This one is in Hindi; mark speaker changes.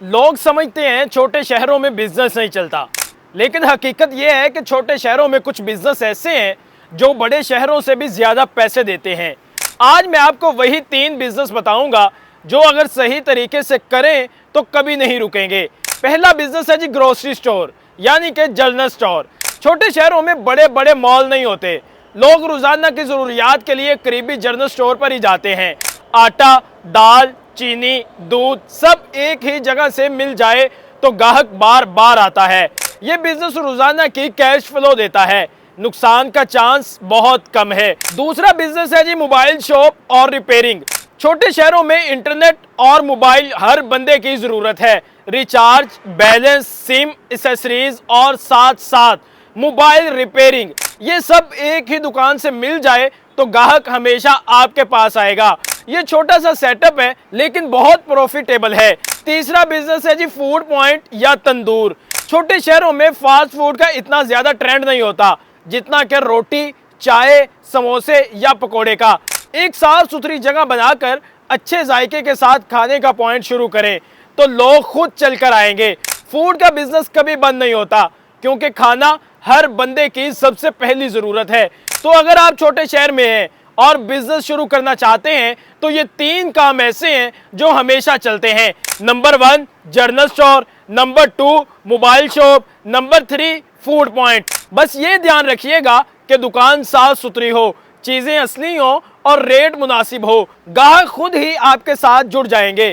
Speaker 1: लोग समझते हैं छोटे शहरों में बिजनेस नहीं चलता, लेकिन हकीकत यह है कि छोटे शहरों में कुछ बिजनेस ऐसे हैं जो बड़े शहरों से भी ज्यादा पैसे देते हैं। आज मैं आपको वही 3 बिजनेस बताऊंगा जो अगर सही तरीके से करें तो कभी नहीं रुकेंगे। पहला बिजनेस है जी ग्रोसरी स्टोर, यानी कि जनरल स्टोर। छोटे शहरों में बड़े बड़े मॉल नहीं होते, लोग रोजाना की जरूरियात के लिए करीबी जनरल स्टोर पर ही जाते हैं। आटा, दाल, चीनी, दूध सब एक ही जगह से मिल जाए तो ग्राहक बार बार आता है। ये बिजनेस रोजाना की कैश फ्लो देता है, नुकसान का चांस बहुत कम है। दूसरा बिजनेस है जी मोबाइल शॉप और रिपेयरिंग। छोटे शहरों में इंटरनेट और मोबाइल हर बंदे की जरूरत है। रिचार्ज, बैलेंस, सिम, एक्सेसरीज और साथ साथ मोबाइल रिपेयरिंग, ये सब एक ही दुकान से मिल जाए तो ग्राहक हमेशा आपके पास आएगा। ये छोटा सा सेटअप है लेकिन बहुत प्रॉफिटेबल है। तीसरा बिजनेस है जी फूड पॉइंट या तंदूर। छोटे शहरों में फास्ट फूड का इतना ज्यादा ट्रेंड नहीं होता जितना कि रोटी, चाय, समोसे या पकोड़े का। एक साफ सुथरी जगह बनाकर अच्छे जायके के साथ खाने का पॉइंट शुरू करें तो लोग खुद चलकर आएंगे। फूड का बिजनेस कभी बंद नहीं होता क्योंकि खाना हर बंदे की सबसे पहली जरूरत है। तो अगर आप छोटे शहर में हैं और बिजनेस शुरू करना चाहते हैं तो ये 3 काम ऐसे हैं जो हमेशा चलते हैं। Number 1 general store, number 2 mobile shop, number 3 food point. बस ये ध्यान रखिएगा कि दुकान साफ सुथरी हो, चीजें असली हो और रेट मुनासिब हो। ग्राहक खुद ही आपके साथ जुड़ जाएंगे।